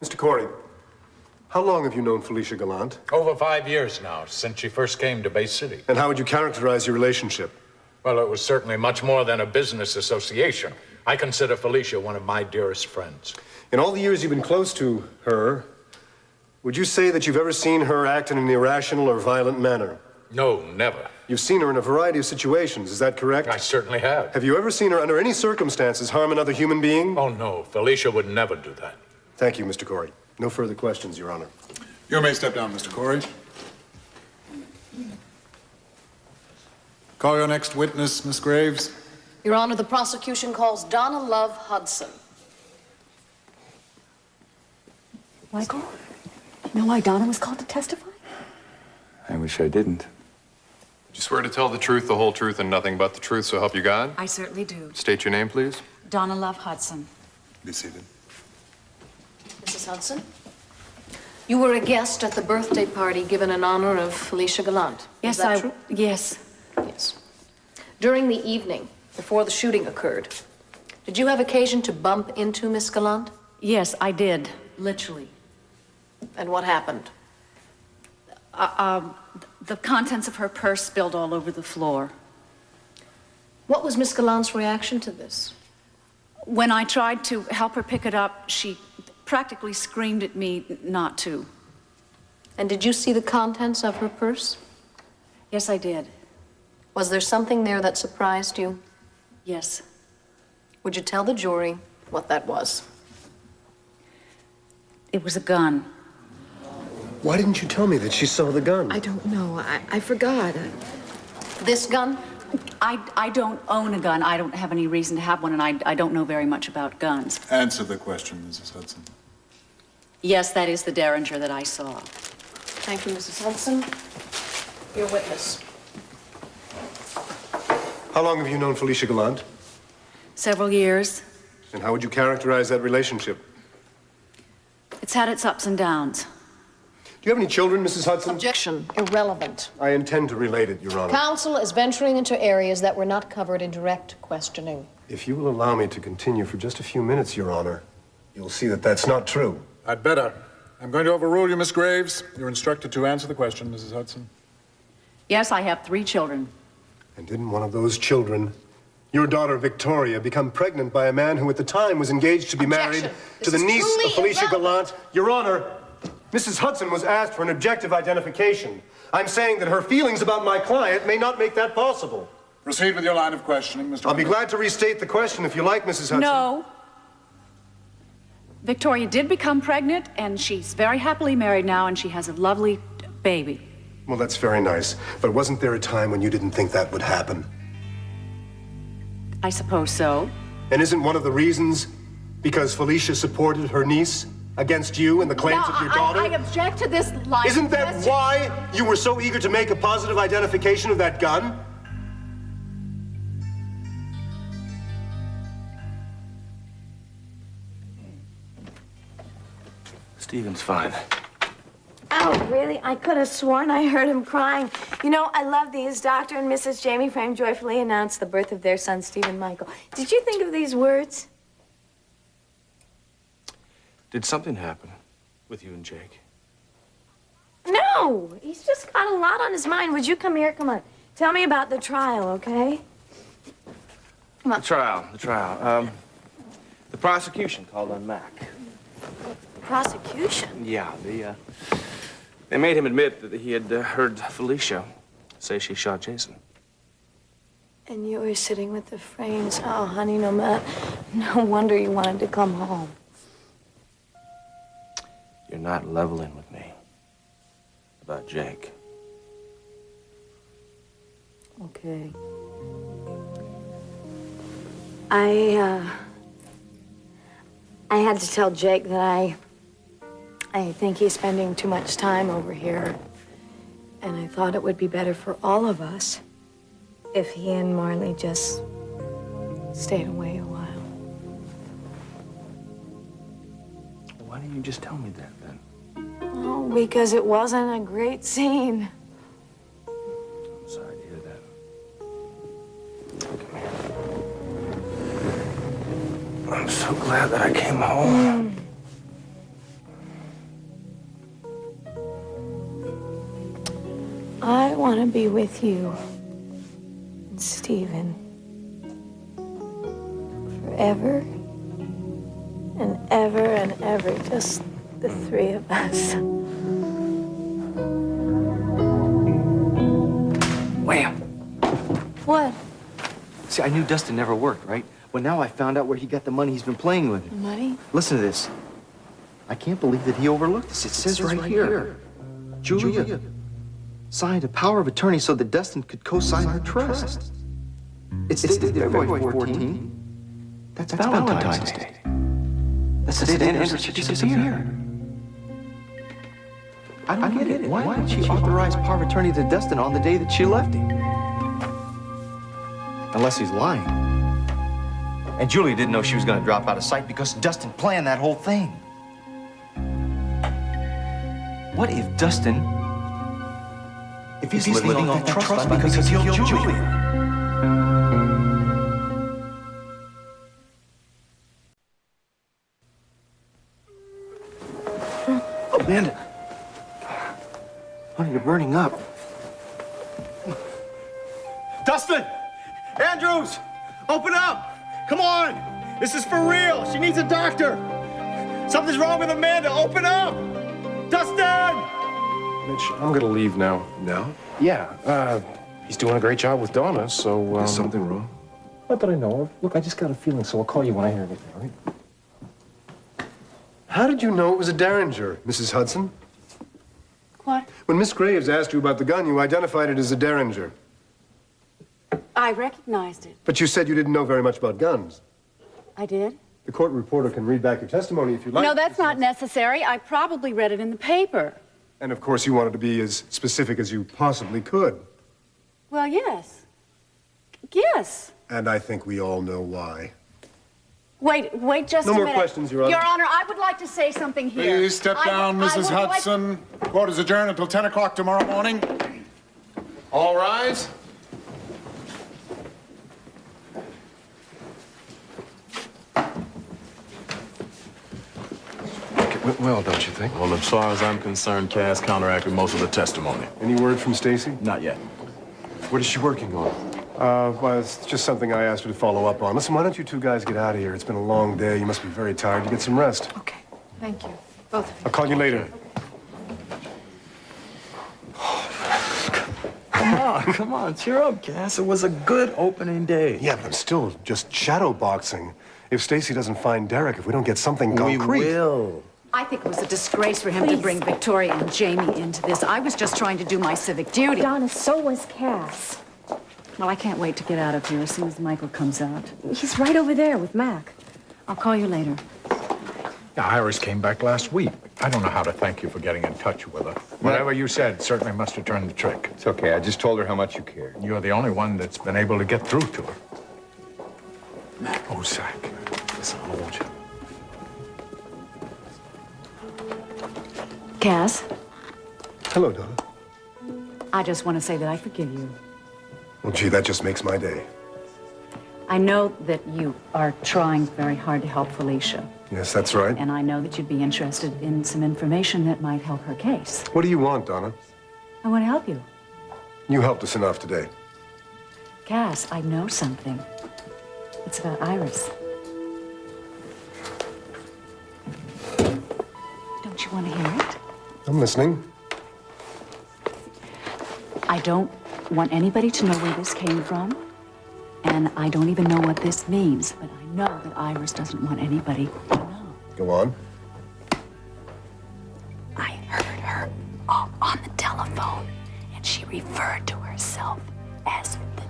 Mr. Corey, how long have you known Felicia Gallant? Over 5 years now, since she first came to Bay City. And how would you characterize your relationship? Well, it was certainly much more than a business association. I consider Felicia one of my dearest friends. In all the years you've been close to her, would you say that you've ever seen her act in an irrational or violent manner? No, never. You've seen her in a variety of situations, is that correct? I certainly have. Have you ever seen her under any circumstances harm another human being? Oh, no. Felicia would never do that. Thank you, Mr. Corey. No further questions, Your Honor. You may step down, Mr. Corey. Call your next witness, Miss Graves. Your Honor, the prosecution calls Donna Love Hudson. Michael, you know why Donna was called to testify? I wish I didn't. Did you swear to tell the truth, the whole truth, and nothing but the truth, so help you God? I certainly do. State your name, please. Donna Love Hudson. Be seated. Mrs. Hudson, you were a guest at the birthday party given in honor of Felicia Gallant. Yes, Is that true? Yes. Yes. During the evening, before the shooting occurred, did you have occasion to bump into Miss Gallant? Yes, I did. Literally. And what happened? The contents of her purse spilled all over the floor. What was Miss Gallant's reaction to this? When I tried to help her pick it up, she practically screamed at me not to. And did you see the contents of her purse? Yes, I did. Was there something there that surprised you? Yes. Would you tell the jury what that was? It was a gun. Why didn't you tell me that she saw the gun? I don't know. I forgot. This gun? I don't own a gun. I don't have any reason to have one, and I don't know very much about guns. Answer the question, Mrs. Hudson. Yes, that is the Derringer that I saw. Thank you, Mrs. Hudson. Your witness. How long have you known Felicia Gallant? Several years. And how would you characterize that relationship? It's had its ups and downs. Do you have any children, Mrs. Hudson? Objection. Irrelevant. I intend to relate it, Your Honor. Counsel is venturing into areas that were not covered in direct questioning. If you will allow me to continue for just a few minutes, Your Honor, you'll see that that's not true. I'd better. I'm going to overrule you, Miss Graves. You're instructed to answer the question, Mrs. Hudson. Yes, I have 3 children. And didn't one of those children, your daughter Victoria, become pregnant by a man who at the time was engaged to be Objection. married This to the is niece truly of Felicia irrelevant. Gallant? Your Honor, Mrs. Hudson was asked for an objective identification. I'm saying that her feelings about my client may not make that possible. Proceed with your line of questioning, Mr. I'll be glad to restate the question if you like, Mrs. Hudson. No. Victoria did become pregnant, and she's very happily married now, and she has a lovely baby. Well, that's very nice. But wasn't there a time when you didn't think that would happen? I suppose so. And isn't one of the reasons because Felicia supported her niece against you and the claims of your daughter? I object to this line. Isn't that why you were so eager to make a positive identification of that gun? Stephen's fine. Oh, really? I could have sworn I heard him crying. You know, I love these. Dr. and Mrs. Jamie Frame joyfully announced the birth of their son, Stephen Michael. Did you think of these words? Did something happen with you and Jake? No. He's just got a lot on his mind. Would you come here? Come on. Tell me about the trial, okay? Come on. The trial. The prosecution called on Mac. Prosecution? Yeah, they made him admit that he had heard Felicia say she shot Jason. And you were sitting with the Frames. Oh, honey, no wonder you wanted to come home. You're not leveling with me about Jake. Okay. I had to tell Jake that I think he's spending too much time over here. And I thought it would be better for all of us if he and Marley just stayed away a while. Why didn't you just tell me that then? Oh, because it wasn't a great scene. I'm sorry to hear that. Come here. I'm so glad that I came home. want to be with you and Stephen forever and ever and ever, just the three of us. Wham! What? See, I knew Dustin never worked, right? Well, now I found out where he got the money he's been playing with. Money? Listen to this. I can't believe that he overlooked this. It says right here. Julia signed a power of attorney so that Dustin could co-sign the trust. It's dated February 14. That's Valentine's Day. That's the day that Andrew should disappear. I don't get it. Why did she authorize power of attorney to Dustin on the day that she left him? Unless he's lying. And Julia didn't know she was going to drop out of sight because Dustin planned that whole thing. What if Dustin, if he's living off that trust fund because he killed Julia? Oh, Amanda. Honey, you're burning up. Dustin! Andrews! Open up! Come on! This is for real! She needs a doctor! Something's wrong with Amanda! Open up! Dustin! Mitch, I'm gonna leave now. No? Yeah, he's doing a great job with Donna, so, Is something wrong? Not that I know of. Look, I just got a feeling, so I'll call you when I hear anything, all right? How did you know it was a Derringer, Mrs. Hudson? What? When Miss Graves asked you about the gun, you identified it as a Derringer. I recognized it. But you said you didn't know very much about guns. I did? The court reporter can read back your testimony if you like. No, that's not necessary. I probably read it in the paper. And of course, you wanted to be as specific as you possibly could. Well, yes. Yes. And I think we all know why. Wait just a No minute. more questions, Your Honor. Your Honor, I would like to say something here. Please step down, Mrs. Hudson. Court is adjourned until 10 o'clock tomorrow morning. All rise. It went well, don't you think? Well, as far as I'm concerned, Cass counteracted most of the testimony. Any word from Stacy? Not yet. What is she working on? Well, it's just something I asked her to follow up on. Listen, why don't you two guys get out of here? It's been a long day. You must be very tired. You get some rest. Okay, thank you. Both of you. I'll call you later. Come on, cheer up, Cass. It was a good opening day. Yeah, but I'm still just shadow boxing. If Stacy doesn't find Derek, if we don't get something concrete. We will. I think it was a disgrace for him to bring Victoria and Jamie into this. I was just trying to do my civic duty. Donna, so was Cass. Well, I can't wait to get out of here as soon as Michael comes out. He's right over there with Mac. I'll call you later. Yeah, Iris came back last week. I don't know how to thank you for getting in touch with her. Whatever you said certainly must have turned the trick. It's okay. I just told her how much you cared. You're the only one that's been able to get through to her. Mac, oh, Zach. Listen, I want you. Cass, Hello, Donna. I just want to say that I forgive you. Well, gee, that just makes my day. I know that you are trying very hard to help Felicia. Yes, that's right. And I know that you'd be interested in some information that might help her case. What do you want, Donna? I want to help you. You helped us enough today. Cass, I know something. It's about Iris. Don't you want to hear it? I'm listening. I don't want anybody to know where this came from, and I don't even know what this means, but I know that Iris doesn't want anybody to know. Go on. I heard her on the telephone, and she referred to herself as the